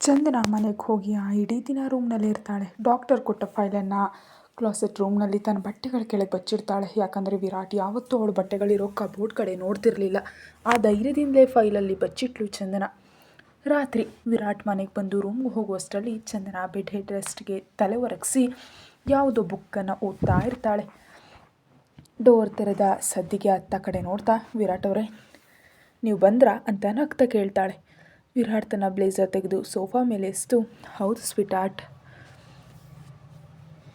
ಚಂದನ ಮನೆಗೆ ಹೋಗಿ ಇಡೀ ದಿನ ರೂಮ್ನಲ್ಲೇ ಇರ್ತಾಳೆ. ಡಾಕ್ಟರ್ ಕೊಟ್ಟ ಫೈಲನ್ನು ಕ್ಲಾಸೆಟ್ ರೂಮ್ನಲ್ಲಿ ತನ್ನ ಬಟ್ಟೆಗಳ ಕೆಳಗೆ ಬಚ್ಚಿಡ್ತಾಳೆ. ಯಾಕಂದರೆ ವಿರಾಟ್ ಯಾವತ್ತೂ ಅವಳು ಬಟ್ಟೆಗಳಿರೋ ಕಬೋರ್ಡ್ ಕಡೆ ನೋಡ್ತಿರ್ಲಿಲ್ಲ. ಆ ಧೈರ್ಯದಿಂದಲೇ ಫೈಲಲ್ಲಿ ಬಚ್ಚಿಟ್ಲು ಚಂದನ. ರಾತ್ರಿ ವಿರಾಟ್ ಮನೆಗೆ ಬಂದು ರೂಮ್ಗೆ ಹೋಗುವಷ್ಟರಲ್ಲಿ ಚಂದನ ಬೆಡ್ ಹೆಡ್ ರೆಸ್ಟ್ಗೆ ತಲೆ ಒರಗಿಸಿ ಯಾವುದೋ ಬುಕ್ಕನ್ನು ಓದ್ತಾ ಇರ್ತಾಳೆ. ಡೋರ್ ತೆರೆದ ಸದ್ದಿಗೆ ಅತ್ತ ಕಡೆ ನೋಡ್ತಾ, ವಿರಾಟ್ ಅವರೇ ನೀವು ಬಂದ್ರಾ ಅಂತ ನಗ್ತಾ ಕೇಳ್ತಾಳೆ. ವಿರಾಟ್ ತನ್ನ ಬ್ಲೇಸರ್ ತೆಗೆದು ಸೋಫಾ ಮೇಲೆ ಎಸ್ತು, ಹೌದು ಸ್ವೀಟ್ ಆರ್ಟ್,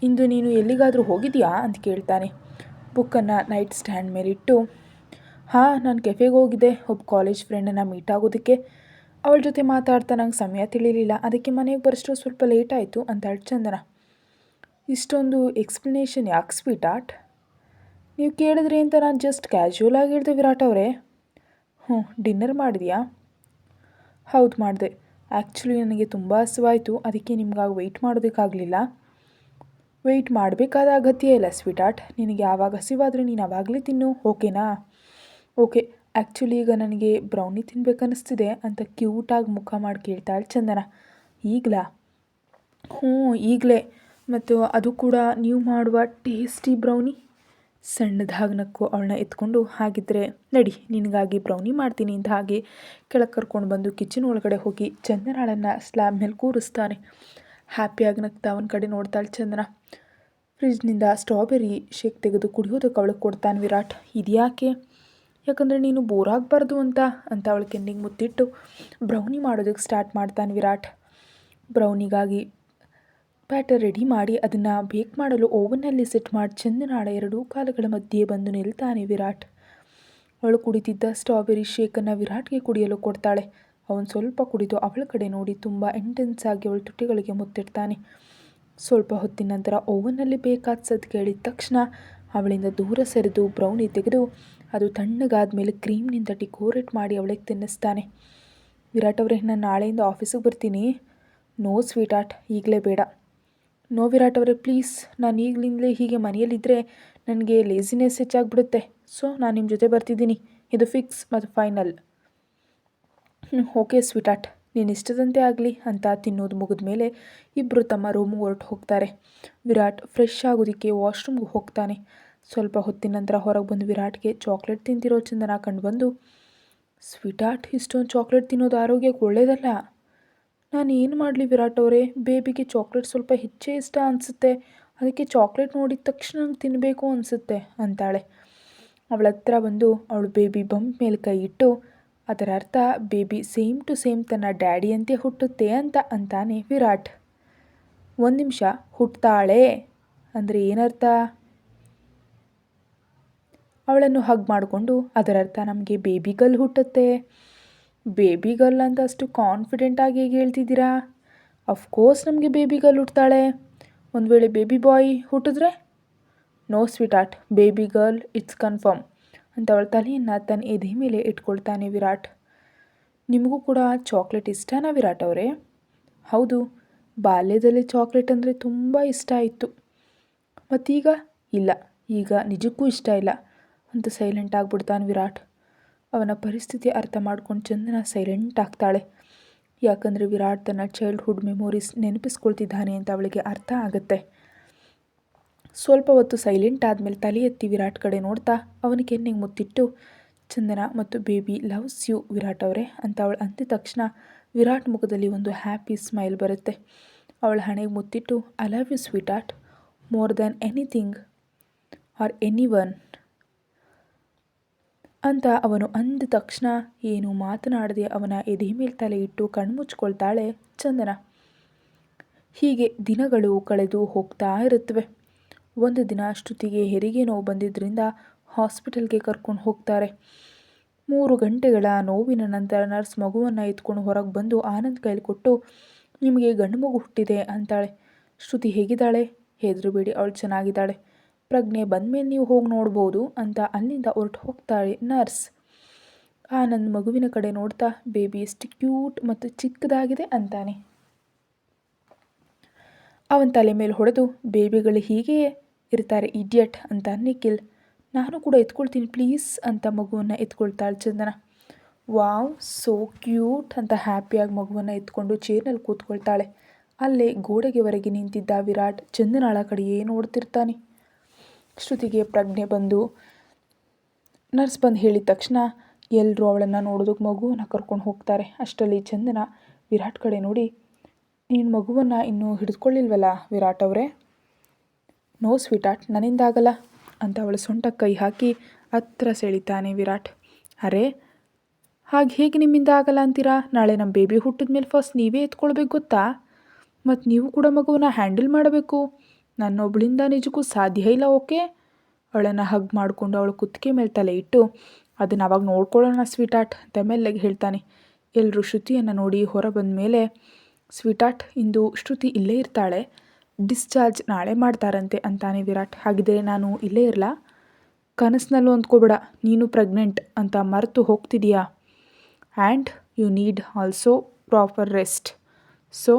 ಇಂದು ನೀನು ಎಲ್ಲಿಗಾದರೂ ಹೋಗಿದೆಯಾ ಅಂತ ಕೇಳ್ತಾನೆ. ಬುಕ್ಕನ್ನು ನೈಟ್ ಸ್ಟ್ಯಾಂಡ್ ಮೇಲಿಟ್ಟು, ಹಾಂ ನಾನು ಕೆಫೆಗೆ ಹೋಗಿದ್ದೆ, ಒಬ್ಬ ಕಾಲೇಜ್ ಫ್ರೆಂಡನ್ನು ಮೀಟ್ ಆಗೋದಕ್ಕೆ. ಅವಳ ಜೊತೆ ಮಾತಾಡ್ತಾ ನಂಗೆ ಸಮಯ ತಿಳಿಲಿಲ್ಲ, ಅದಕ್ಕೆ ಮನೆಗೆ ಬರೋಷ್ಟು ಸ್ವಲ್ಪ ಲೇಟ್ ಆಯಿತು ಅಂತ ಚಂದನ. ಇಷ್ಟೊಂದು ಎಕ್ಸ್ಪ್ಲನೇಷನ್ ಯಾಕೆ ಸ್ವೀಟ್ ಆರ್ಟ್? ನೀವು ಕೇಳಿದ್ರಿ ಅಂತ ನಾನು ಜಸ್ಟ್ ಕ್ಯಾಶುವಲ್ ಆಗಿ ಹೇಳಿದೆ ವಿರಾಟ್ ಅವರೇ. ಡಿನ್ನರ್ ಮಾಡಿದೆಯಾ? ಹೌದು ಮಾಡಿದೆ. ಆ್ಯಕ್ಚುಲಿ ನನಗೆ ತುಂಬ ಹಸಿವಾಯಿತು, ಅದಕ್ಕೆ ನಿಮ್ಗಾಗಿ ವೆಯ್ಟ್ ಮಾಡೋದಕ್ಕಾಗಲಿಲ್ಲ. ವೆಯ್ಟ್ ಮಾಡಬೇಕಾದ ಅಗತ್ಯ ಇಲ್ಲ ಸ್ವೀಟ್ ಆರ್ಟ್, ನಿನಗೆ ಯಾವಾಗ ಹಸಿವಾದರೆ ನೀನು ಆವಾಗಲೇ ತಿನ್ನು, ಓಕೆನಾ? ಓಕೆ. ಆ್ಯಕ್ಚುಲಿ ಈಗ ನನಗೆ ಬ್ರೌನಿ ತಿನ್ಬೇಕನ್ನಿಸ್ತಿದೆ ಅಂತ ಕ್ಯೂಟಾಗಿ ಮುಖ ಮಾಡಿ ಕೇಳ್ತಾಳೆ ಚಂದನ. ಈಗಲಾ? ಈಗಲೇ, ಮತ್ತು ಅದು ಕೂಡ ನೀವು ಮಾಡುವ ಟೇಸ್ಟಿ ಬ್ರೌನಿ. ಸಣ್ಣದಾಗಿ ನಕ್ಕು ಅವಳನ್ನ ಎತ್ಕೊಂಡು, ಹಾಗಿದ್ದರೆ ನಡಿ ನಿನಗಾಗಿ ಬ್ರೌನಿ ಮಾಡ್ತೀನಿ ಅಂತ ಹಾಗೆ ಕೆಳಗೆ ಕರ್ಕೊಂಡು ಬಂದು ಕಿಚನ್ ಒಳಗಡೆ ಹೋಗಿ ಚಂದನಾಳನ್ನು ಸ್ಲ್ಯಾಬ್ ಮೇಲೆ ಕೂರಿಸ್ತಾನೆ. ಹ್ಯಾಪಿಯಾಗಿ ನಗ್ತಾ ಅವನ ಕಡೆ ನೋಡ್ತಾಳೆ ಚಂದನ. ಫ್ರಿಜ್ನಿಂದ ಸ್ಟ್ರಾಬೆರಿ ಶೇಕ್ ತೆಗೆದು ಕುಡಿಯೋದಕ್ಕೆ ಅವಳಿಗೆ ಕೊಡ್ತಾನೆ ವಿರಾಟ್. ಇದ್ಯಾಕೆ? ಯಾಕಂದರೆ ನೀನು ಬೋರ್ ಆಗಬಾರ್ದು ಅಂತ ಅವಳ ಕೆನ್ನಿಗೆ ಮುತ್ತಿಟ್ಟು ಬ್ರೌನಿ ಮಾಡೋದಕ್ಕೆ ಸ್ಟಾರ್ಟ್ ಮಾಡ್ತಾನೆ ವಿರಾಟ್. ಬ್ರೌನಿಗಾಗಿ ಬ್ಯಾಟರ್ ರೆಡಿ ಮಾಡಿ ಅದನ್ನು ಬೇಕ್ ಮಾಡಲು ಓವನ್ನಲ್ಲಿ ಸೆಟ್ ಮಾಡಿ ಚಂದನಾಳ ಎರಡೂ ಕಾಲುಗಳ ಮಧ್ಯೆ ಬಂದು ನಿಲ್ತಾನೆ ವಿರಾಟ್. ಅವಳು ಕುಡಿತಿದ್ದ ಸ್ಟ್ರಾಬೆರಿ ಶೇಕನ್ನು ವಿರಾಟ್ಗೆ ಕುಡಿಯಲು ಕೊಡ್ತಾಳೆ. ಅವನು ಸ್ವಲ್ಪ ಕುಡಿದು ಅವಳ ಕಡೆ ನೋಡಿ ತುಂಬ ಇಂಟೆನ್ಸ್ ಆಗಿ ಅವಳ ತುಟಿಗಳಿಗೆ ಮುತ್ತಿಡ್ತಾನೆ. ಸ್ವಲ್ಪ ಹೊತ್ತಿನ ನಂತರ ಓವನ್ನಲ್ಲಿ ಬೇಕಾದ ಸದ್ದು ಕೇಳಿದ ತಕ್ಷಣ ಅವಳಿಂದ ದೂರ ಸರಿದು ಬ್ರೌನಿ ತೆಗೆದು ಅದು ತಣ್ಣಗಾದ ಮೇಲೆ ಕ್ರೀಮ್ನಿಂದ ಡಿಕೋರೇಟ್ ಮಾಡಿ ಅವಳಿಗೆ ತಿನ್ನಿಸ್ತಾನೆ. ವಿರಾಟ್ ಅವರೇ, ನಾನು ನಾಳೆಯಿಂದ ಆಫೀಸಿಗೆ ಬರ್ತೀನಿ. ನೋ ಸ್ವೀಟ್ ಆರ್ಟ್, ಈಗಲೇ ಬೇಡ. ನೋ ವಿರಾಟ್ ಅವರೇ ಪ್ಲೀಸ್, ನಾನು ಈಗಲಿಂದಲೇ ಹೀಗೆ ಮನೆಯಲ್ಲಿದ್ದರೆ ನನಗೆ ಲೇಸಿನೆಸ್ ಹೆಚ್ಚಾಗ್ಬಿಡುತ್ತೆ. ಸೊ ನಾನು ನಿಮ್ಮ ಜೊತೆ ಬರ್ತಿದ್ದೀನಿ, ಇದು ಫಿಕ್ಸ್ ಮತ್ತು ಫೈನಲ್. ಓಕೆ ಸ್ವೀಟ್ ಆರ್ಟ್, ನೀನು ಇಷ್ಟದಂತೆ ಆಗಲಿ ಅಂತ ತಿನ್ನೋದು ಮುಗಿದ ಮೇಲೆ ಇಬ್ಬರು ತಮ್ಮ ರೂಮ್ಗೆ ಹೊರಟು ಹೋಗ್ತಾರೆ. ವಿರಾಟ್ ಫ್ರೆಶ್ ಆಗೋದಕ್ಕೆ ವಾಶ್ರೂಮ್ಗೆ ಹೋಗ್ತಾನೆ. ಸ್ವಲ್ಪ ಹೊತ್ತಿನ ನಂತರ ಹೊರಗೆ ಬಂದು ವಿರಾಟ್ಗೆ ಚಾಕ್ಲೇಟ್ ತಿಂತಿರೋ ಚಂದನ ಕಂಡು ಬಂದು, ಸ್ವೀಟ್ ಆರ್ಟ್ ಇಷ್ಟೊಂದು ಚಾಕ್ಲೇಟ್ ತಿನ್ನೋದು ಆರೋಗ್ಯಕ್ಕೆ ಒಳ್ಳೆಯದಲ್ಲ. ನಾನು ಏನು ಮಾಡಲಿ ವಿರಾಟ್ ಅವರೇ, ಬೇಬಿಗೆ ಚಾಕ್ಲೇಟ್ ಸ್ವಲ್ಪ ಹೆಚ್ಚೇ ಇಷ್ಟ ಅನಿಸುತ್ತೆ, ಅದಕ್ಕೆ ಚಾಕ್ಲೇಟ್ ನೋಡಿದ ತಕ್ಷಣ ನಂಗೆ ತಿನ್ನಬೇಕು ಅನಿಸುತ್ತೆ ಅಂತಾಳೆ. ಅವಳ ಹತ್ರ ಬಂದು ಅವಳು ಬೇಬಿ ಬಂಪ್ ಮೇಲೆ ಕೈ ಇಟ್ಟು, ಅದರ ಅರ್ಥ ಬೇಬಿ ಸೇಮ್ ಟು ಸೇಮ್ ತನ್ನ ಡ್ಯಾಡಿಯಂತೆ ಹುಟ್ಟುತ್ತೆ ಅಂತಾನೆ ವಿರಾಟ್. ಒಂದು ನಿಮಿಷ, ಹುಟ್ಟುತ್ತಾಳೆ ಅಂದರೆ ಏನರ್ಥ? ಅವಳನ್ನು ಹಗ್ ಮಾಡಿಕೊಂಡು, ಅದರರ್ಥ ನಮಗೆ ಬೇಬಿ ಗರ್ಲ್ ಹುಟ್ಟುತ್ತೆ. ಬೇಬಿ ಗರ್ಲ್ ಅಂತ ಅಷ್ಟು ಕಾನ್ಫಿಡೆಂಟಾಗಿ ಹೇಗೆ ಹೇಳ್ತಿದ್ದೀರಾ? ಅಫ್ಕೋರ್ಸ್ ನಮಗೆ ಬೇಬಿ ಗರ್ಲ್ ಹುಟ್ಟುತ್ತಾಳೆ. ಒಂದು ವೇಳೆ ಬೇಬಿ ಬಾಯ್ ಹುಟ್ಟಿದ್ರೆ? No sweetheart, baby girl it's confirm ಅಂತ ಅವಳ ತಲೆಯನ್ನು ತನ್ನ ಎದೆ ಮೇಲೆ ಇಟ್ಕೊಳ್ತಾನೆ ವಿರಾಟ್. ನಿಮಗೂ ಕೂಡ ಚಾಕ್ಲೇಟ್ ಇಷ್ಟನಾ ವಿರಾಟ್ ಅವರೇ? ಹೌದು, ಬಾಲ್ಯದಲ್ಲಿ ಚಾಕ್ಲೇಟ್ ಅಂದರೆ ತುಂಬ ಇಷ್ಟ ಆಯಿತು, ಮತ್ತೀಗ ಇಲ್ಲ, ಈಗ ನಿಜಕ್ಕೂ ಇಷ್ಟ ಇಲ್ಲ ಅಂತ ಸೈಲೆಂಟ್ ಆಗಿಬಿಡ್ತಾನೆ ವಿರಾಟ್. ಅವನ ಪರಿಸ್ಥಿತಿ ಅರ್ಥ ಮಾಡ್ಕೊಂಡು ಚಂದನ ಸೈಲೆಂಟ್ ಆಗ್ತಾಳೆ. ಯಾಕಂದರೆ ವಿರಾಟ್ ತನ್ನ ಚೈಲ್ಡ್ಹುಡ್ ಮೆಮೊರೀಸ್ ನೆನಪಿಸ್ಕೊಳ್ತಿದ್ದಾನೆ ಅಂತ ಅವಳಿಗೆ ಅರ್ಥ ಆಗುತ್ತೆ. ಸ್ವಲ್ಪ ಹೊತ್ತು ಸೈಲೆಂಟ್ ಆದಮೇಲೆ ತಲೆ ಎತ್ತಿ ವಿರಾಟ್ ಕಡೆ ನೋಡ್ತಾ ಅವನ ಕೆನ್ನೆಗೆ ಮುತ್ತಿಟ್ಟು, ಚಂದನ ಮತ್ತು ಬೇಬಿ ಲವ್ಸ್ ಯು ವಿರಾಟ್ ಅವರೇ ಅಂತ ಅವಳು ಅಂದ ತಕ್ಷಣ ವಿರಾಟ್ ಮುಖದಲ್ಲಿ ಒಂದು ಹ್ಯಾಪಿ ಸ್ಮೈಲ್ ಬರುತ್ತೆ. ಅವಳ ಹಣೆಗೆ ಮುತ್ತಿಟ್ಟು, I love you sweetheart more than anything or anyone ಅಂತ ಅವನು ಅಂದ ತಕ್ಷಣ ಏನು ಮಾತನಾಡದೆ ಅವನ ಎದೆ ಮೇಲೆ ತಲೆ ಇಟ್ಟು ಕಣ್ಮುಚ್ಕೊಳ್ತಾಳೆ ಚಂದನ. ಹೀಗೆ ದಿನಗಳು ಕಳೆದು ಹೋಗ್ತಾ ಇರುತ್ತವೆ. ಒಂದು ದಿನ ಶ್ರುತಿಗೆ ಹೆರಿಗೆ ನೋವು ಬಂದಿದ್ದರಿಂದ ಹಾಸ್ಪಿಟಲ್ಗೆ ಕರ್ಕೊಂಡು ಹೋಗ್ತಾರೆ. 3 ಗಂಟೆಗಳ ನೋವಿನ ನಂತರ ನರ್ಸ್ ಮಗುವನ್ನು ಎತ್ಕೊಂಡು ಹೊರಗೆ ಬಂದು ಆನಂದ್ ಕೈಲಿ ಕೊಟ್ಟು, ನಿಮಗೆ ಗಂಡು ಮಗು ಹುಟ್ಟಿದೆ ಅಂತಾಳೆ. ಶ್ರುತಿ ಹೇಗಿದ್ದಾಳೆ? ಹೆದರಬೇಡಿ, ಅವಳು ಚೆನ್ನಾಗಿದ್ದಾಳೆ, ಪ್ರಜ್ಞೆ ಬಂದಮೇಲೆ ನೀವು ಹೋಗಿ ನೋಡ್ಬೋದು ಅಂತ ಅಲ್ಲಿಂದ ಹೊರಟು ಹೋಗ್ತಾಳೆ ನರ್ಸ್. ಆನಂದ್ ಮಗುವಿನ ಕಡೆ ನೋಡ್ತಾ, ಬೇಬಿ ಎಷ್ಟು ಕ್ಯೂಟ್ ಮತ್ತು ಚಿಕ್ಕದಾಗಿದೆ ಅಂತಾನೆ. ಅವನ ತಲೆ ಮೇಲೆ ಹೊಡೆದು, ಬೇಬಿಗಳು ಹೀಗೆ ಇರ್ತಾರೆ ಇಡಿಯಟ್ ಅಂತ ನಿಖಿಲ್. ನಾನು ಕೂಡ ಎತ್ಕೊಳ್ತೀನಿ ಪ್ಲೀಸ್ ಅಂತ ಮಗುವನ್ನು ಎತ್ಕೊಳ್ತಾಳೆ ಚಂದನ. ವಾವ್ ಸೋ ಕ್ಯೂಟ್ ಅಂತ ಹ್ಯಾಪಿಯಾಗಿ ಮಗುವನ್ನು ಎತ್ಕೊಂಡು ಚೇರ್ನಲ್ಲಿ ಕೂತ್ಕೊಳ್ತಾಳೆ. ಅಲ್ಲೇ ಗೋಡೆಗೆ ಹೊರಗೆ ನಿಂತಿದ್ದ ವಿರಾಟ್ ಚಂದನಾಳ ಕಡೆಯೇ ನೋಡ್ತಿರ್ತಾನೆ. ಶ್ರುತಿಗೆ ಪ್ರಜ್ಞೆ ಬಂದು ನರ್ಸ್ ಬಂದು ಹೇಳಿದ ತಕ್ಷಣ ಎಲ್ಲರೂ ಅವಳನ್ನು ನೋಡೋದಕ್ಕೆ ಮಗುವನ್ನು ಕರ್ಕೊಂಡು ಹೋಗ್ತಾರೆ. ಅಷ್ಟರಲ್ಲಿ ಚಂದನ ವಿರಾಟ್ ಕಡೆ ನೋಡಿ, ನೀನು ಮಗುವನ್ನು ಇನ್ನೂ ಹಿಡಿದುಕೊಳ್ಳಿಲ್ವಲ್ಲ ವಿರಾಟ್ ಅವರೇ? ನೋ ಸ್ವೀಟಾರ್ಟ್, ನನ್ನಿಂದಾಗಲ್ಲ ಅಂತ ಅವಳ ಸೊಂಟಕ್ಕೆ ಕೈ ಹಾಕಿ ಹತ್ರ ಸೆಳಿತಾನೆ ವಿರಾಟ್. ಅರೆ, ಹಾಗೆ ಹೇಗೆ ನಿಮ್ಮಿಂದ ಆಗಲ್ಲ ಅಂತೀರಾ? ನಾಳೆ ನಮ್ಮ ಬೇಬಿ ಹುಟ್ಟಿದ ಮೇಲೆ ಫಸ್ಟ್ ನೀವೇ ಎತ್ಕೊಳ್ಬೇಕು ಗೊತ್ತಾ? ಮತ್ತು ನೀವು ಕೂಡ ಮಗುವನ್ನು ಹ್ಯಾಂಡಲ್ ಮಾಡಬೇಕು. ನನ್ನೊಬ್ಳಿಂದ ನಿಜಕ್ಕೂ ಸಾಧ್ಯ ಇಲ್ಲ. ಓಕೆ? ಅವಳನ್ನು ಹಗ್ ಮಾಡಿಕೊಂಡು ಅವಳ ಕುತ್ತಿಗೆ ಮೇಲೆ ತಲೆ ಇಟ್ಟು, ಅದನ್ನು ಅವಾಗ ನೋಡ್ಕೊಳ್ಳೋಣ ಸ್ವೀಟಾರ್ಟ್ ಅಂತ ಮೆಲ್ಲಗೆ ಹೇಳ್ತಾನೆ. ಎಲ್ಲರೂ ಶ್ರುತಿಯನ್ನು ನೋಡಿ ಹೊರ ಬಂದ ಮೇಲೆ, ಸ್ವೀಟಾರ್ಟ್ ಇಂದು ಶ್ರುತಿ ಇಲ್ಲೇ ಇರ್ತಾಳೆ, ಡಿಸ್ಚಾರ್ಜ್ ನಾಳೆ ಮಾಡ್ತಾರಂತೆ ಅಂತಾನೆ ವಿರಾಟ್. ಹಾಗಿದ್ರೆ ನಾನು ಇಲ್ಲೇ ಇರಲಾ? ಕನಸಿನಲ್ಲೂ ಅಂದ್ಕೋಬೇಡ, ನೀನು ಪ್ರೆಗ್ನೆಂಟ್ ಅಂತ ಮರೆತು ಹೋಗ್ತಿದೀಯಾ. And you need also proper rest. So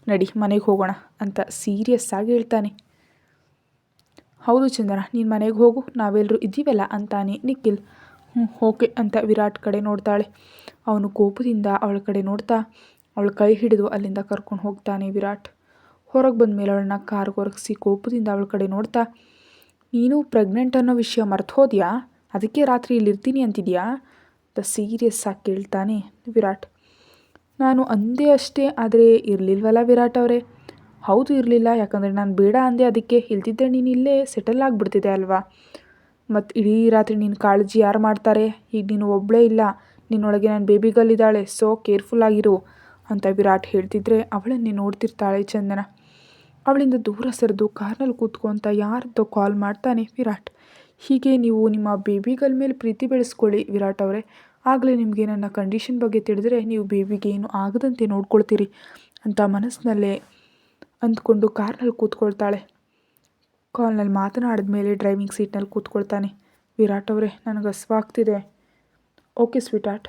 ನಡಿ ಮನೆಗೆ ಹೋಗೋಣ ಅಂತ ಸೀರಿಯಸ್ ಆಗಿ ಹೇಳ್ತಾನೆ. ಹೌದು ಚಂದನ, ನೀನು ಮನೆಗೆ ಹೋಗು, ನಾವೆಲ್ಲರೂ ಇದ್ದೀವಲ್ಲ ಅಂತಾನೆ ನಿಖಿಲ್. ಓಕೆ ಅಂತ ವಿರಾಟ್ ಕಡೆ ನೋಡ್ತಾಳೆ. ಅವನು ಕೋಪದಿಂದ ಅವಳ ಕಡೆ ನೋಡ್ತಾ ಅವಳ ಕೈ ಹಿಡಿದು ಅಲ್ಲಿಂದ ಕರ್ಕೊಂಡು ಹೋಗ್ತಾನೆ ವಿರಾಟ್. ಹೊರಗೆ ಬಂದ ಮೇಲೆ ಅವಳನ್ನ ಕಾರ್ಗೆ ಹೊರಗಿಸಿ ಕೋಪದಿಂದ ಅವಳ ಕಡೆ ನೋಡ್ತಾ, ನೀನು ಪ್ರೆಗ್ನೆಂಟ್ ಅನ್ನೋ ವಿಷಯ ಮರ್ತು ಹೋದ್ಯಾ? ಅದಕ್ಕೆ ರಾತ್ರಿ ಇಲ್ಲಿರ್ತೀನಿ ಅಂತಿದ್ಯಾ ಅಂತ ಸೀರಿಯಸ್ ಆಗಿ ಕೇಳ್ತಾನೆ ವಿರಾಟ್. ನಾನು ಅಂದೆ ಅಷ್ಟೇ, ಆದರೆ ಇರಲಿಲ್ವಲ್ಲ ವಿರಾಟ್ ಅವರೇ? ಹೌದು ಇರಲಿಲ್ಲ, ಯಾಕಂದರೆ ನಾನು ಬೇಡ ಅಂದೆ, ಅದಕ್ಕೆ. ಇಲ್ದಿದ್ದರೆ ನೀನು ಇಲ್ಲೇ ಸೆಟಲ್ ಆಗಿಬಿಡ್ತಿದ್ದೆ ಅಲ್ವಾ? ಮತ್ತು ಇಡೀ ರಾತ್ರಿ ನೀನು ಕಾಳಜಿ ಯಾರು ಮಾಡ್ತಾರೆ? ಈಗ ನೀನು ಒಬ್ಬಳೇ ಇಲ್ಲ, ನಿನ್ನೊಳಗೆ ನನ್ನ ಬೇಬಿಗಲ್ಲಿದ್ದಾಳೆ, ಸೊ ಕೇರ್ಫುಲ್ಲಾಗಿರು ಅಂತ ವಿರಾಟ್ ಹೇಳ್ತಿದ್ರೆ ಅವಳನ್ನೇ ನೋಡ್ತಿರ್ತಾಳೆ ಚಂದನ. ಅವಳಿಂದ ದೂರ ಸರಿದು ಕಾರ್ನಲ್ಲಿ ಕೂತ್ಕೊಂತ ಯಾರದ್ದೋ ಕಾಲ್ ಮಾಡ್ತಾನೆ ವಿರಾಟ್. ಹೀಗೆ ನೀವು ನಿಮ್ಮ ಬೇಬಿಗಳ ಮೇಲೆ ಪ್ರೀತಿ ಬೆಳೆಸ್ಕೊಳ್ಳಿ ವಿರಾಟ್ ಅವರೇ, ಆಗಲೇ ನಿಮಗೆ ನನ್ನ ಕಂಡೀಷನ್ ಬಗ್ಗೆ ತಿಳಿದ್ರೆ ನೀವು ಬೇಬಿಗೆ ಏನು ಆಗದಂತೆ ನೋಡ್ಕೊಳ್ತೀರಿ ಅಂತ ಮನಸ್ಸಿನಲ್ಲೇ ಅಂದ್ಕೊಂಡು ಕಾರ್ನಲ್ಲಿ ಕೂತ್ಕೊಳ್ತಾಳೆ. ಕಾಲ್ನಲ್ಲಿ ಮಾತನಾಡಿದ ಮೇಲೆ ಡ್ರೈವಿಂಗ್ ಸೀಟ್ನಲ್ಲಿ ಕೂತ್ಕೊಳ್ತಾನೆ. ವಿರಾಟ್ ಅವರೇ, ನನಗೆ ಹಸಿವಾಗ್ತಿದೆ. Okay sweetheart.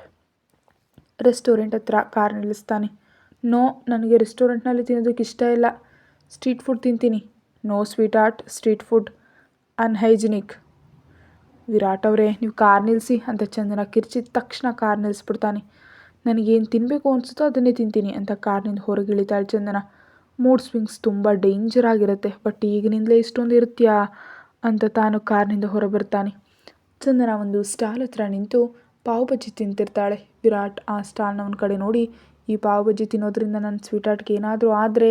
ರೆಸ್ಟೋರೆಂಟ್ ಹತ್ರ ಕಾರ್ ನಿಲ್ಲಿಸ್ತಾನೆ. ನೋ, ನನಗೆ ರೆಸ್ಟೋರೆಂಟ್ನಲ್ಲಿ ತಿನ್ನೋದಕ್ಕೆ ಇಷ್ಟ ಇಲ್ಲ, ಸ್ಟ್ರೀಟ್ ಫುಡ್ ತಿಂತೀನಿ. No sweetheart, street food unhygienic. Virat ಅವರೇ, ನೀವು ಕಾರ್ ನಿಲ್ಲಿಸಿ ಅಂತ ಚಂದನ ಕಿರ್ಚಿದ ತಕ್ಷಣ ಕಾರ್ ನಿಲ್ಲಿಸ್ಬಿಡ್ತಾನೆ. ನನಗೇನು ತಿನ್ನಬೇಕು ಅನಿಸುತ್ತೋ ಅದನ್ನೇ ತಿಂತೀನಿ ಅಂತ ಕಾರ್ನಿಂದ ಹೊರಗೆ ಇಳಿತಾಳೆ ಚಂದನ. ಮೂಡ್ ಸ್ವಿಂಗ್ಸ್ ತುಂಬ ಡೇಂಜರ್ ಆಗಿರುತ್ತೆ, ಬಟ್ ಈಗಿನಿಂದಲೇ ಇಷ್ಟೊಂದು ಇರುತ್ತೀಯಾ ಅಂತ ತಾನು ಕಾರ್ನಿಂದ ಹೊರಬರ್ತಾನೆ. ಚಂದನ ಒಂದು ಸ್ಟಾಲ್ ಹತ್ರ ನಿಂತು ಪಾವ್ ಬಜ್ಜಿ ತಿಂತಿರ್ತಾಳೆ. ವಿರಾಟ್ ಆ ಸ್ಟಾಲ್ನವನ ಕಡೆ ನೋಡಿ, ಈ ಪಾವ್ ಬಜ್ಜಿ ತಿನ್ನೋದ್ರಿಂದ ನನ್ನ ಸ್ವೀಟಾರ್ಟ್ಗೆ ಏನಾದರೂ ಆದರೆ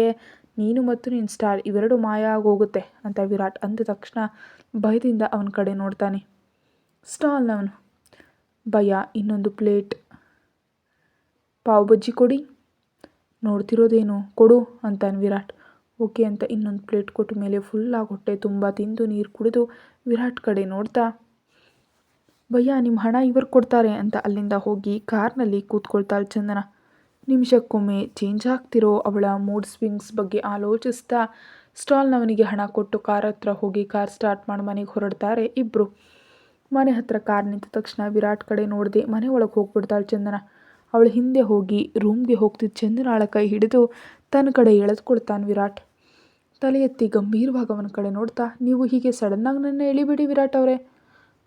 ನೀನು ಮತ್ತು ನಿನ್ನ ಸ್ಟಾಲ್ ಇವೆರಡು ಮಾಯ ಆಗೋಗುತ್ತೆ ಅಂತ ವಿರಾಟ್ ಅಂದ ತಕ್ಷಣ ಭಯದಿಂದ ಅವನ ಕಡೆ ನೋಡ್ತಾನೆ. ಸ್ಟಾಲ್ನವನು, ಭಯ, ಇನ್ನೊಂದು ಪ್ಲೇಟ್ ಪಾವ್ ಬಜ್ಜಿ ಕೊಡಿ. ನೋಡ್ತಿರೋದೇನು, ಕೊಡು ಅಂತಾನೆ ವಿರಾಟ್. ಓಕೆ ಅಂತ ಇನ್ನೊಂದು ಪ್ಲೇಟ್ ಕೊಟ್ಟ ಮೇಲೆ ಫುಲ್ಲಾಗಿ ಹೊಟ್ಟೆ ತುಂಬ ತಿಂದು ನೀರು ಕುಡಿದು ವಿರಾಟ್ ಕಡೆ ನೋಡ್ತಾ, ಭಯ್ಯ ನಿಮ್ಮ ಹಣ ಇವರು ಕೊಡ್ತಾರೆ ಅಂತ ಅಲ್ಲಿಂದ ಹೋಗಿ ಕಾರ್ನಲ್ಲಿ ಕೂತ್ಕೊಳ್ತಾಳೆ ಚಂದನ. ನಿಮಿಷಕ್ಕೊಮ್ಮೆ ಚೇಂಜ್ ಆಗ್ತಿರೋ ಅವಳ ಮೂಡ್ ಸ್ವಿಂಗ್ಸ್ ಬಗ್ಗೆ ಆಲೋಚಿಸ್ತಾ ಸ್ಟಾಲ್ನವನಿಗೆ ಹಣ ಕೊಟ್ಟು ಕಾರ್ ಹತ್ರ ಹೋಗಿ ಕಾರ್ ಸ್ಟಾರ್ಟ್ ಮಾಡಿ ಮನೆಗೆ ಹೊರಡ್ತಾರೆ ಇಬ್ಬರು. ಮನೆ ಹತ್ರ ಕಾರ್ ನಿಂತ ತಕ್ಷಣ ವಿರಾಟ್ ಕಡೆ ನೋಡದೆ ಮನೆ ಒಳಗೆ ಹೋಗ್ಬಿಡ್ತಾಳೆ ಚಂದನ. ಅವಳು ಹಿಂದೆ ಹೋಗಿ ರೂಮ್ಗೆ ಹೋಗ್ತಿದ್ದ ಚಂದನಾಳ ಕೈ ಹಿಡಿದು ತನ್ನ ಕಡೆ ಎಳೆದುಕೊಳ್ತಾನೆ ವಿರಾಟ್. ತಲೆ ಎತ್ತಿ ಗಂಭೀರವಾಗಿ ಅವನ ಕಡೆ ನೋಡ್ತಾ, ನೀವು ಹೀಗೆ ಸಡನ್ನಾಗಿ ನನ್ನ ಎಳಿಬಿಡಿ ವಿರಾಟ್ ಅವರೇ.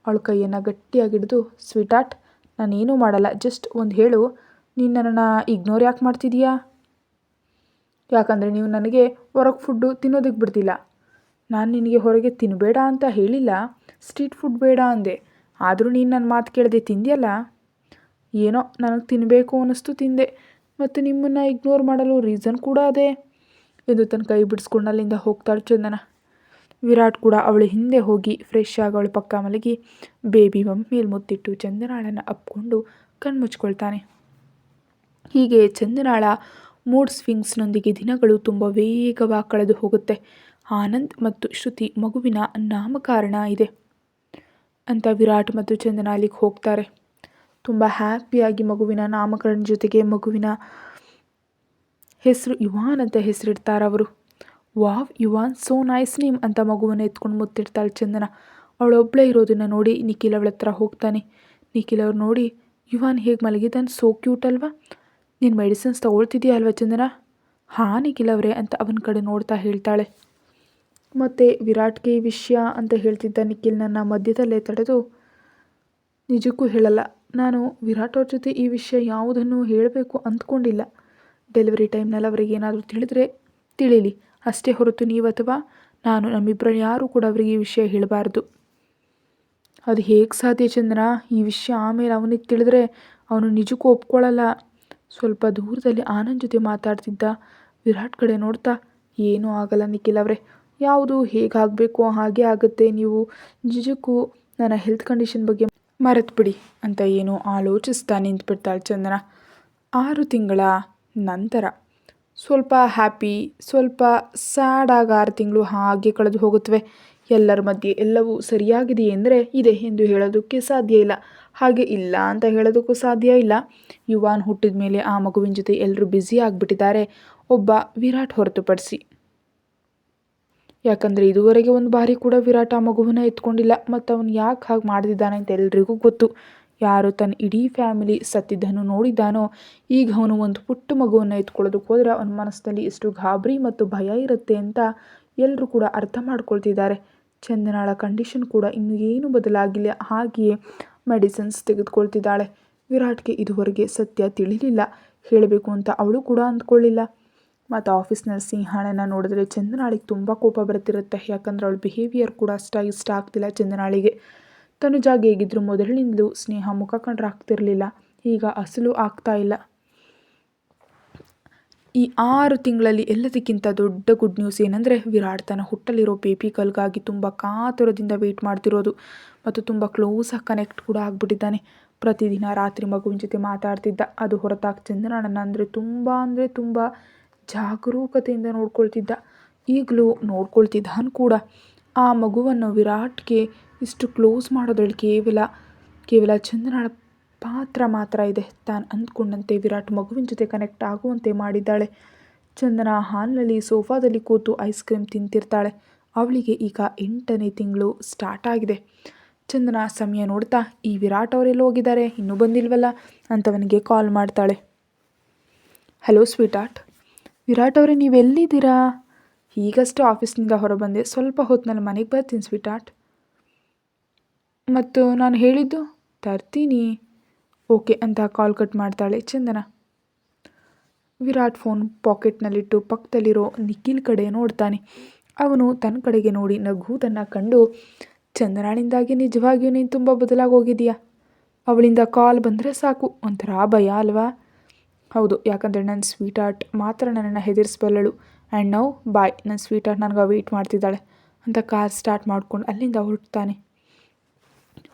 ಅವಳ ಕೈಯನ್ನು ಗಟ್ಟಿಯಾಗಿ ಹಿಡಿದು, ಸ್ವೀಟಾರ್ಟ್, ನಾನೇನೂ ಮಾಡಲ್ಲ, ಜಸ್ಟ್ ಒಂದು ಹೇಳು, ನೀನು ನನ್ನನ್ನು ಇಗ್ನೋರ್ ಯಾಕೆ ಮಾಡ್ತಿದೀಯಾ? ಯಾಕಂದರೆ ನೀವು ನನಗೆ ಹೊರಗೆ ಫುಡ್ಡು ತಿನ್ನೋದಕ್ಕೆ ಬಿಡ್ತಿಲ್ಲ. ನಾನು ನಿನಗೆ ಹೊರಗೆ ತಿನ್ನಬೇಡ ಅಂತ ಹೇಳಿಲ್ಲ, ಸ್ಟ್ರೀಟ್ ಫುಡ್ ಬೇಡ ಅಂದೆ, ಆದರೂ ನೀನು ನನ್ನ ಮಾತು ಕೇಳದೆ ತಿಂದಿಯಲ್ಲ. ಏನೋ ನನಗೆ ತಿನ್ನಬೇಕು ಅನ್ನಿಸ್ತು ತಿಂದೆ, ಮತ್ತು ನಿಮ್ಮನ್ನು ಇಗ್ನೋರ್ ಮಾಡಲು ರೀಸನ್ ಕೂಡ ಅದೇ ಎಂದು ತನ್ನ ಕೈ ಬಿಡಿಸ್ಕೊಂಡು ಅಲ್ಲಿಂದ ಹೋಗ್ತಾಳೆ ಚಂದನ. ವಿರಾಟ್ ಕೂಡ ಅವಳ ಹಿಂದೆ ಹೋಗಿ ಫ್ರೆಶ್ ಆಗಿ ಅವಳ ಪಕ್ಕ ಮಲಗಿ ಬೇಬಿ ಬಂಪ್ ಮೇಲೆ ಮುತ್ತಿಟ್ಟು ಚಂದನಾಳನ್ನು ಅಪ್ಕೊಂಡು ಕಣ್ಮುಚ್ಕೊಳ್ತಾನೆ. ಹೀಗೆ ಚಂದನಾಳ ಮೂಡ್ ಸ್ವಿಂಗ್ಸ್ನೊಂದಿಗೆ ದಿನಗಳು ತುಂಬ ವೇಗವಾಗಿ ಕಳೆದು ಹೋಗುತ್ತೆ. ಆನಂದ್ ಮತ್ತು ಶ್ರುತಿ ಮಗುವಿನ ನಾಮಕರಣ ಇದೆ ಅಂತ ವಿರಾಟ್ ಮತ್ತು ಚಂದನ ಅಲ್ಲಿಗೆ ಹೋಗ್ತಾರೆ. ತುಂಬ ಹ್ಯಾಪಿಯಾಗಿ ಮಗುವಿನ ನಾಮಕರಣ ಜೊತೆಗೆ ಮಗುವಿನ ಹೆಸರು ಯುವಾನ್ ಅಂತ ಹೆಸರಿಡ್ತಾರೆ ಅವರು. Wow yuan, so nice name ಅಂತ ಮಗುವನ್ನು ಎತ್ಕೊಂಡು ಮುತ್ತಿಡ್ತಾಳೆ ಚಂದನ. ಅವಳೊಬ್ಬಳೇ ಇರೋದನ್ನು ನೋಡಿ ನಿಖಿಲ್ ಅವಳ ಹತ್ರ ಹೋಗ್ತಾನೆ. ನಿಖಿಲ್ ಅವ್ರು ನೋಡಿ, ಯುವಾನ್ ಹೇಗೆ ಮಲಗಿದ್ದಾನೆ, ಸೋ ಕ್ಯೂಟ್ ಅಲ್ವಾ, ನೀನು ಮೆಡಿಸಿನ್ಸ್ ತೊಗೊಳ್ತಿದ್ದೀಯ ಅಲ್ವಾ ಚಂದನ? ಹಾಂ ನಿಖಿಲ್ ಅವರೇ ಅಂತ ಅವನ ಕಡೆ ನೋಡ್ತಾ ಹೇಳ್ತಾಳೆ. ಮತ್ತು ವಿರಾಟ್ಗೆ ಈ ವಿಷಯ ಅಂತ ಹೇಳ್ತಿದ್ದ ನಿಖಿಲ್ ನನ್ನ ಮಧ್ಯದಲ್ಲೇ ತಡೆದು, ನಿಜಕ್ಕೂ ಹೇಳಲ್ಲ, ನಾನು ವಿರಾಟ್ ಅವ್ರ ಜೊತೆ ಈ ವಿಷಯ ಯಾವುದನ್ನು ಹೇಳಬೇಕು ಅಂದ್ಕೊಂಡಿಲ್ಲ. ಡೆಲಿವರಿ ಟೈಮ್ನಲ್ಲಿ ಅವರಿಗೆ ಏನಾದರೂ ತಿಳಿದ್ರೆ ತಿಳಿಲಿ ಅಷ್ಟೇ ಹೊರತು ನೀವು ಅಥವಾ ನಾನು ನಮ್ಮಿಬ್ಬರಲ್ಲಿ ಯಾರೂ ಕೂಡ ಅವರಿಗೆ ಈ ವಿಷಯ ಹೇಳಬಾರ್ದು. ಅದು ಹೇಗೆ ಸಾಧ್ಯ ಚಂದನ? ಈ ವಿಷಯ ಆಮೇಲೆ ಅವನಿಗೆ ತಿಳಿದ್ರೆ ಅವನು ನಿಜಕ್ಕೂ ಒಪ್ಕೊಳ್ಳಲ್ಲ. ಸ್ವಲ್ಪ ದೂರದಲ್ಲಿ ಆನಂದ್ ಜೊತೆ ಮಾತಾಡ್ತಿದ್ದ ವಿರಾಟ್ ಕಡೆ ನೋಡ್ತಾ, ಏನೂ ಆಗಲ್ಲ ನಿಖಿಲ್ ಅವರೇ, ಯಾವುದು ಹೇಗಾಗಬೇಕೋ ಹಾಗೆ ಆಗುತ್ತೆ. ನೀವು ನಿಜಕ್ಕೂ ನನ್ನ ಹೆಲ್ತ್ ಕಂಡೀಷನ್ ಬಗ್ಗೆ ಮರೆತುಬಿಡಿ ಅಂತ ಏನೋ ಆಲೋಚಿಸ್ತಾ ನಿಂತ್ಬಿಡ್ತಾಳೆ ಚಂದನ. 6 ತಿಂಗಳ ನಂತರ ಸ್ವಲ್ಪ ಹ್ಯಾಪಿ, ಸ್ವಲ್ಪ ಸ್ಯಾಡಾಗಿ 6 ತಿಂಗಳು ಹಾಗೆ ಕಳೆದು ಹೋಗುತ್ತವೆ. ಎಲ್ಲರ ಮಧ್ಯೆ ಎಲ್ಲವೂ ಸರಿಯಾಗಿದೆಯೇ ಅಂದರೆ ಇದೆ ಎಂದು ಹೇಳೋದಕ್ಕೆ ಸಾಧ್ಯ ಇಲ್ಲ, ಹಾಗೆ ಇಲ್ಲ ಅಂತ ಹೇಳೋದಕ್ಕೂ ಸಾಧ್ಯ ಇಲ್ಲ. ಯುವಾನ್ ಹುಟ್ಟಿದ ಮೇಲೆ ಆ ಮಗುವಿನ ಜೊತೆ ಎಲ್ಲರೂ ಬ್ಯುಸಿ ಆಗಿಬಿಟ್ಟಿದ್ದಾರೆ, ಒಬ್ಬ ವಿರಾಟ್ ಹೊರತುಪಡಿಸಿ. ಯಾಕಂದರೆ ಇದುವರೆಗೆ ಒಂದು ಬಾರಿ ಕೂಡ ವಿರಾಟ್ ಆ ಮಗುವನ್ನು ಎತ್ಕೊಂಡಿಲ್ಲ. ಮತ್ತು ಅವನು ಯಾಕೆ ಹಾಗೆ ಮಾಡ್ತಿದ್ದಾನೆ ಅಂತ ಎಲ್ರಿಗೂ ಗೊತ್ತು. ಯಾರು ತನ್ನ ಇಡೀ ಫ್ಯಾಮಿಲಿ ಸತ್ತಿದ್ದನ್ನು ನೋಡಿದ್ದಾನೋ, ಈಗ ಅವನು ಒಂದು ಪುಟ್ಟ ಮಗುವನ್ನು ಎತ್ಕೊಳ್ಳೋದಕ್ಕೆ ಹೋದರೆ ಅವನ ಮನಸ್ಸಿನಲ್ಲಿ ಎಷ್ಟು ಗಾಬರಿ ಮತ್ತು ಭಯ ಇರುತ್ತೆ ಅಂತ ಎಲ್ಲರೂ ಕೂಡ ಅರ್ಥ ಮಾಡ್ಕೊಳ್ತಿದ್ದಾರೆ. ಚಂದನಾಳ ಕಂಡೀಷನ್ ಕೂಡ ಇನ್ನೂ ಏನೂ ಬದಲಾಗಿಲ್ಲ, ಹಾಗೆಯೇ ಮೆಡಿಸಿನ್ಸ್ ತೆಗೆದುಕೊಳ್ತಿದ್ದಾಳೆ. ವಿರಾಟ್ಗೆ ಇದುವರೆಗೆ ಸತ್ಯ ತಿಳಿಲಿಲ್ಲ, ಹೇಳಬೇಕು ಅಂತ ಅವಳು ಕೂಡ ಅಂದ್ಕೊಳ್ಳಿಲ್ಲ. ಮತ್ತು ಆಫೀಸ್ನಲ್ಲಿ ಸಿಂಹಾಳನ ನೋಡಿದ್ರೆ ಚಂದನಾಳಿಗೆ ತುಂಬ ಕೋಪ ಬರ್ತಿರುತ್ತೆ. ಯಾಕಂದರೆ ಅವಳ ಬಿಹೇವಿಯರ್ ಕೂಡ ಅಷ್ಟಾಗಿ ಇಷ್ಟ ಆಗ್ತಿಲ್ಲ ಚಂದನಾಳಿಗೆ. ತನುಜಾಗೆ ಹೇಗಿದ್ರು ಮೊದಲಿನಿಂದಲೂ ಸ್ನೇಹ ಮುಖ ಕಂಡ್ರೆ ಆಗ್ತಿರಲಿಲ್ಲ, ಈಗ ಅಸಲು ಆಗ್ತಾ ಇಲ್ಲ. ಈ 6 ತಿಂಗಳಲ್ಲಿ ಎಲ್ಲದಕ್ಕಿಂತ ದೊಡ್ಡ ಗುಡ್ ನ್ಯೂಸ್ ಏನಂದರೆ ವಿರಾಟ್ ತನ್ನ ಹುಟ್ಟಲಿರೋ ಬೇಬಿ ಗರ್ಲ್ಗಾಗಿ ತುಂಬ ಕಾತುರದಿಂದ ವೆಯ್ಟ್ ಮಾಡ್ತಿರೋದು ಮತ್ತು ತುಂಬ ಕ್ಲೋಸಾಗಿ ಕನೆಕ್ಟ್ ಕೂಡ ಆಗಿಬಿಟ್ಟಿದ್ದಾನೆ. ಪ್ರತಿದಿನ ರಾತ್ರಿ ಮಗುವಿನ ಜೊತೆ ಮಾತಾಡ್ತಿದ್ದ. ಅದು ಹೊರತಾಗಿ ಚಂದನಳನ್ನು ಅಂದರೆ ತುಂಬ ಜಾಗರೂಕತೆಯಿಂದ ನೋಡ್ಕೊಳ್ತಿದ್ದ. ಈಗಲೂ ನೋಡ್ಕೊಳ್ತಿದ್ದಾನು ಕೂಡ. ಆ ಮಗುವನ್ನು ವಿರಾಟ್ಗೆ ಇಷ್ಟು ಕ್ಲೋಸ್ ಮಾಡೋದ್ರಲ್ಲಿ ಕೇವಲ ಚಂದನಳ ಪಾತ್ರ ಮಾತ್ರ ಇದೆ. ತಾನು ಅಂದ್ಕೊಂಡಂತೆ ವಿರಾಟ್ ಮಗುವಿನ ಜೊತೆ ಕನೆಕ್ಟ್ ಆಗುವಂತೆ ಮಾಡಿದ್ದಾಳೆ. ಚಂದನ ಹಾಲ್ನಲ್ಲಿ ಸೋಫಾದಲ್ಲಿ ಕೂತು ಐಸ್ ಕ್ರೀಮ್ ತಿಂತಿರ್ತಾಳೆ. ಅವಳಿಗೆ ಈಗ 8ನೇ ತಿಂಗಳು ಸ್ಟಾರ್ಟ್ ಆಗಿದೆ. ಚಂದನ ಸಮಯ ನೋಡ್ತಾ, ಈ ವಿರಾಟ್ ಅವರೆಲ್ಲ ಹೋಗಿದ್ದಾರೆ, ಇನ್ನೂ ಬಂದಿಲ್ವಲ್ಲ ಅಂತವನಿಗೆ ಕಾಲ್ ಮಾಡ್ತಾಳೆ. ಹಲೋ ಸ್ವೀಟಾರ್ಟ್. ವಿರಾಟ್ ಅವರೇ, ನೀವೆಲ್ಲಿದ್ದೀರಾ? ಈಗಷ್ಟೇ ಆಫೀಸ್ನಿಂದ ಹೊರಬಂದೆ, ಸ್ವಲ್ಪ ಹೊತ್ತಿನಲ್ಲಿ ಮನೆಗೆ ಬರ್ತೀನಿ ಸ್ವೀಟಾರ್ಟ್. ಮತ್ತು ನಾನು ಹೇಳಿದ್ದು ತರ್ತೀನಿ. ಓಕೆ ಅಂತ ಕಾಲ್ ಕಟ್ ಮಾಡ್ತಾಳೆ ಚಂದನ. ವಿರಾಟ್ ಫೋನ್ ಪಾಕೆಟ್ನಲ್ಲಿಟ್ಟು ಪಕ್ಕದಲ್ಲಿರೋ ನಿಖಿಲ್ ಕಡೆ ನೋಡ್ತಾನೆ. ಅವನು ತನ್ನ ಕಡೆಗೆ ನೋಡಿ ನಗುವುದನ್ನು ಕಂಡು, ಚಂದನಾಳಿಂದಾಗಿ ನಿಜವಾಗಿಯೂ ನೀನು ತುಂಬ ಬದಲಾಗಿ ಹೋಗಿದೀಯಾ. ಅವಳಿಂದ ಕಾಲ್ ಬಂದರೆ ಸಾಕು ಒಂಥರ ಭಯ ಅಲ್ವಾ? ಹೌದು, ಯಾಕಂದರೆ ನನ್ನ ಸ್ವೀಟಾರ್ಟ್ ಮಾತ್ರ ನನ್ನನ್ನು ಹೆದರಿಸಬಲ್ಲಳು. ಆ್ಯಂಡ್ ನೌ ಬಾಯ್, ನನ್ನ ಸ್ವೀಟಾರ್ಟ್ ನನಗೆ ವೆಯ್ಟ್ ಮಾಡ್ತಿದ್ದಾಳೆ ಅಂತ ಕಾರ್ ಸ್ಟಾರ್ಟ್ ಮಾಡ್ಕೊಂಡು ಅಲ್ಲಿಂದ ಹೊರಡ್ತಾನೆ.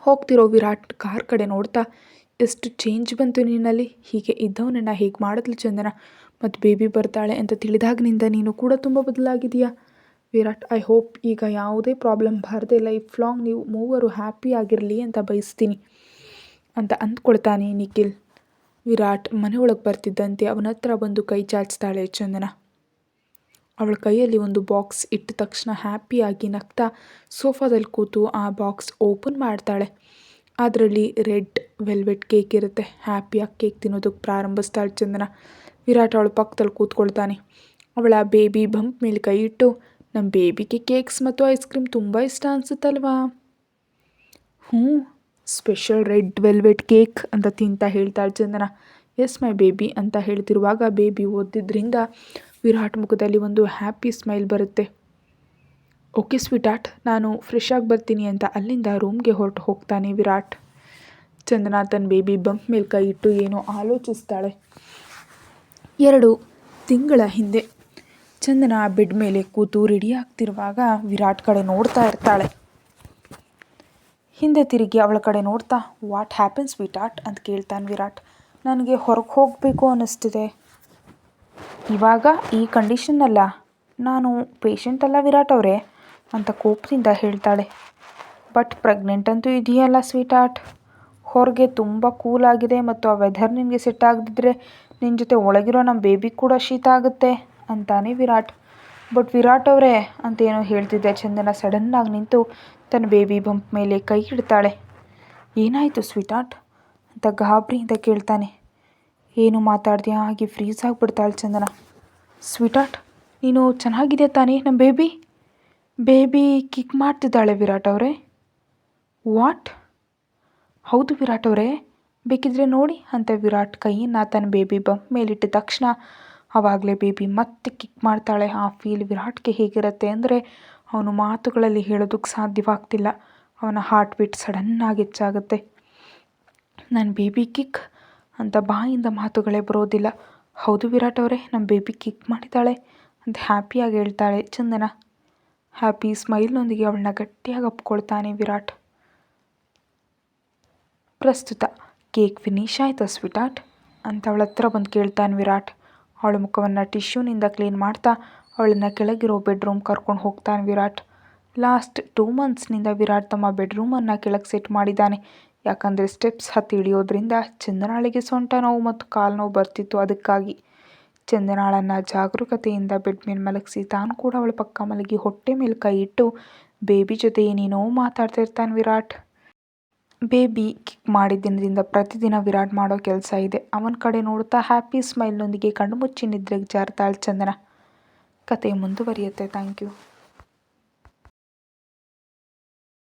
ಹೋಗ್ತಿರೋ ವಿರಾಟ್ ಕಾರ್ ಕಡೆ ನೋಡ್ತಾ, ಎಷ್ಟು ಚೇಂಜ್ ಬಂತು ನಿನ್ನಲ್ಲಿ, ಹೀಗೆ ಇದ್ದವನನ್ನು ಹೇಗೆ ಮಾಡಿದ್ಲು ಚಂದನ, ಮತ್ತು ಬೇಬಿ ಬರ್ತಾಳೆ ಅಂತ ತಿಳಿದಾಗಿನಿಂದ ನೀನು ಕೂಡ ತುಂಬ ಬದಲಾಗಿದೆಯಾ ವಿರಾಟ್. ಐ ಹೋಪ್ ಈಗ ಯಾವುದೇ ಪ್ರಾಬ್ಲಮ್ ಬರದೆ ಲೈಫ್ ಲಾಂಗ್ ನೀವು ಮೂವರು ಹ್ಯಾಪಿ ಆಗಿರಲಿ ಅಂತ ಬಯಸ್ತೀನಿ ಅಂತ ಅಂದ್ಕೊಳ್ತಾನೆ ನಿಖಿಲ್. ವಿರಾಟ್ ಮನೆಯೊಳಗೆ ಬರ್ತಿದ್ದಂತೆ ಅವನ ಹತ್ರ ಬಂದು ಕೈ ಚಾಚ್ತಾಳೆ ಚಂದನ. ಅವಳ ಕೈಯಲ್ಲಿ ಒಂದು ಬಾಕ್ಸ್ ಇಟ್ಟ ತಕ್ಷಣ ಹ್ಯಾಪಿಯಾಗಿ ನಗ್ತಾ ಸೋಫಾದಲ್ಲಿ ಕೂತು ಆ ಬಾಕ್ಸ್ ಓಪನ್ ಮಾಡ್ತಾಳೆ. ಅದರಲ್ಲಿ ರೆಡ್ ವೆಲ್ವೆಟ್ ಕೇಕ್ ಇರುತ್ತೆ. ಹ್ಯಾಪಿಯಾಗಿ ಕೇಕ್ ತಿನ್ನೋದಕ್ಕೆ ಪ್ರಾರಂಭಿಸ್ತಾಳೆ ಚಂದನ. ವಿರಾಟ್ ಅವಳ ಪಕ್ಕದಲ್ಲಿ ಕೂತ್ಕೊಳ್ತಾನೆ. ಅವಳ ಬೇಬಿ ಬಂಪ್ ಮೇಲೆ ಕೈ ಇಟ್ಟು, ನಮ್ಮ ಬೇಬಿಗೆ ಕೇಕ್ಸ್ ಮತ್ತು ಐಸ್ ಕ್ರೀಮ್ ತುಂಬ ಇಷ್ಟ ಅನಿಸುತ್ತಲ್ವಾ? ಸ್ಪೆಷಲ್ ರೆಡ್ ವೆಲ್ವೆಟ್ ಕೇಕ್ ಅಂತ ತಿಂತಾ ಹೇಳ್ತಾಳೆ ಚಂದನ. ಎಸ್ ಮೈ ಬೇಬಿ ಅಂತ ಹೇಳ್ತಿರುವಾಗ ಬೇಬಿ ಓದಿದ್ರಿಂದ ವಿರಾಟ್ ಮುಖದಲ್ಲಿ ಒಂದು ಹ್ಯಾಪಿ ಸ್ಮೈಲ್ ಬರುತ್ತೆ. ಓಕೆ ಸ್ವೀಟಾರ್ಟ್, ನಾನು ಫ್ರೆಶ್ ಆಗಿ ಬರ್ತೀನಿ ಅಂತ ಅಲ್ಲಿಂದ ರೂಮ್ಗೆ ಹೊರಟು ಹೋಗ್ತಾನೆ ವಿರಾಟ್. ಚಂದನ ತನ್ನ ಬೇಬಿ ಬಂಪ್ ಮೇಲೆ ಕೈ ಇಟ್ಟು ಏನೋ ಆಲೋಚಿಸ್ತಾಳೆ. 2 ತಿಂಗಳ ಹಿಂದೆ ಚಂದನ ಬೆಡ್ ಮೇಲೆ ಕೂತು ರೆಡಿ ಆಗ್ತಿರುವಾಗ ವಿರಾಟ್ ಕಡೆ ನೋಡ್ತಾ ಇರ್ತಾಳೆ. ಹಿಂದೆ ತಿರುಗಿ ಅವಳ ಕಡೆ ನೋಡ್ತಾ, ವಾಟ್ ಹ್ಯಾಪನ್ ಸ್ವೀಟಾರ್ಟ್ ಅಂತ ಕೇಳ್ತಾನೆ ವಿರಾಟ್. ನನಗೆ ಹೊರಗೆ ಹೋಗಬೇಕು ಅನ್ನಿಸ್ತಿದೆ. ಇವಾಗ ಈ ಕಂಡೀಷನ್ನಲ್ಲ, ನಾನು ಪೇಷಂಟ್ ಅಲ್ಲ ವಿರಾಟ್ ಅವರೇ ಅಂತ ಕೋಪದಿಂದ ಹೇಳ್ತಾಳೆ. ಬಟ್ ಪ್ರೆಗ್ನೆಂಟ್ ಅಂತೂ ಇದೆಯಲ್ಲ ಸ್ವೀಟಾರ್ಟ್. ಹೊರಗೆ ತುಂಬ ಕೂಲಾಗಿದೆ ಮತ್ತು ಆ ವೆದರ್ ನಿನಗೆ ಸೆಟ್ ಆಗದಿದ್ದರೆ ನಿನ್ನ ಜೊತೆ ಒಳಗಿರೋ ನಮ್ಮ ಬೇಬಿ ಕೂಡ ಶೀತ ಆಗುತ್ತೆ ಅಂತಾನೆ ವಿರಾಟ್. ಬಟ್ ವಿರಾಟ್ ಅವರೇ ಅಂತ ಏನೋ ಹೇಳ್ತಿದ್ದೆ ಚಂದನ ಸಡನ್ನಾಗಿ ನಿಂತು ತನ್ನ ಬೇಬಿ ಬಂಪ್ ಮೇಲೆ ಕೈ ಇಡ್ತಾಳೆ. ಏನಾಯಿತು ಸ್ವೀಟಾರ್ಟ್ ಅಂತ ಗಾಬರಿಯಿಂದ ಕೇಳ್ತಾನೆ. ಏನು ಮಾತಾಡ್ದೆಯಾ ಹಾಗೆ ಫ್ರೀಸ್ ಆಗಿಬಿಡ್ತಾಳೆ ಚಂದನ. ಸ್ವೀಟಾರ್ಟ್, ನೀನು ಚೆನ್ನಾಗಿದೆಯಾ ತಾನೇ? ನಮ್ಮ ಬೇಬಿ ಕಿಕ್ ಮಾಡ್ತಿದ್ದಾಳೆ ವಿರಾಟ್ ಅವರೇ. ವಾಟ್? ಹೌದು ವಿರಾಟ್ ಅವರೇ, ಬೇಕಿದ್ರೆ ನೋಡಿ ಅಂತ ವಿರಾಟ್ ಕೈಯನ್ನು ತನ್ನ ಬೇಬಿ ಬಂಪ್ ಮೇಲಿಟ್ಟ ತಕ್ಷಣ ಆವಾಗಲೇ ಬೇಬಿ ಮತ್ತೆ ಕಿಕ್ ಮಾಡ್ತಾಳೆ. ಆ ಫೀಲ್ ವಿರಾಟ್ಗೆ ಹೇಗಿರುತ್ತೆ ಅಂದರೆ ಅವನು ಮಾತುಗಳಲ್ಲಿ ಹೇಳೋದಕ್ಕೆ ಸಾಧ್ಯವಾಗ್ತಿಲ್ಲ. ಅವನ ಹಾರ್ಟ್ ಬೀಟ್ ಸಡನ್ನಾಗಿ ಹೆಚ್ಚಾಗುತ್ತೆ. ನನ್ನ ಬೇಬಿ ಕಿಕ್ ಅಂತ ಬಾಯಿಂದ ಮಾತುಗಳೇ ಬರೋದಿಲ್ಲ. ಹೌದು ವಿರಾಟ್ ಅವರೇ, ನಮ್ಮ ಬೇಬಿ ಕಿಕ್ ಮಾಡಿದ್ದಾಳೆ ಅಂತ ಹ್ಯಾಪಿಯಾಗಿ ಹೇಳ್ತಾಳೆ ಚಂದನ. ಹ್ಯಾಪಿ ಸ್ಮೈಲ್ನೊಂದಿಗೆ ಅವಳನ್ನ ಗಟ್ಟಿಯಾಗಿ ಅಪ್ಕೊಳ್ತಾನೆ ವಿರಾಟ್. ಪ್ರಸ್ತುತ ಕೇಕ್ ಫಿನಿಶ್ ಆಯಿತಾ ಸ್ವೀಟಾರ್ಟ್ ಅಂತ ಅವಳ ಹತ್ರ ಬಂದು ಕೇಳ್ತಾನೆ ವಿರಾಟ್. ಅವಳ ಮುಖವನ್ನು ಟಿಶ್ಯೂನಿಂದ ಕ್ಲೀನ್ ಮಾಡ್ತಾ ಅವಳನ್ನು ಕೆಳಗಿರೋ ಬೆಡ್ರೂಮ್ ಕರ್ಕೊಂಡು ಹೋಗ್ತಾನೆ ವಿರಾಟ್. ಲಾಸ್ಟ್ 2 ಮಂತ್ಸ್ನಿಂದ ವಿರಾಟ್ ತಮ್ಮ ಬೆಡ್ರೂಮನ್ನು ಕೆಳಗೆ ಸೆಟ್ ಮಾಡಿದ್ದಾನೆ. ಯಾಕಂದರೆ ಸ್ಟೆಪ್ಸ್ ಹತ್ತಿ ಇಳಿಯೋದ್ರಿಂದ ಚಂದನಾಳಿಗೆ ಸೊಂಟ ನೋವು ಮತ್ತು ಕಾಲು ನೋವು ಬರ್ತಿತ್ತು. ಅದಕ್ಕಾಗಿ ಚಂದನಾಳನ್ನು ಜಾಗರೂಕತೆಯಿಂದ ಬೆಡ್ ಮೇಲೆ ಮಲಗಿಸಿ ತಾನು ಕೂಡ ಅವಳ ಪಕ್ಕ ಮಲಗಿ ಹೊಟ್ಟೆ ಮೇಲೆ ಕೈ ಇಟ್ಟು ಬೇಬಿ ಜೊತೆ ಏನೇನೋ ಮಾತಾಡ್ತಿರ್ತಾನೆ ವಿರಾಟ್. ಬೇಬಿ ಕಿಕ್ ಮಾಡಿದ ದಿನದಿಂದ ಪ್ರತಿದಿನ ವಿರಾಟ್ ಮಾಡೋ ಕೆಲಸ ಇದೆ. ಅವನ ಕಡೆ ನೋಡ್ತಾ ಹ್ಯಾಪಿ ಸ್ಮೈಲ್ನೊಂದಿಗೆ ಕಣ್ಣು ಮುಚ್ಚಿ ನಿದ್ರೆಗೆ ಜಾರ್ತಾಳೆ ಚಂದನ. ಕತೆ ಮುಂದುವರಿಯುತ್ತೆ. Thank you.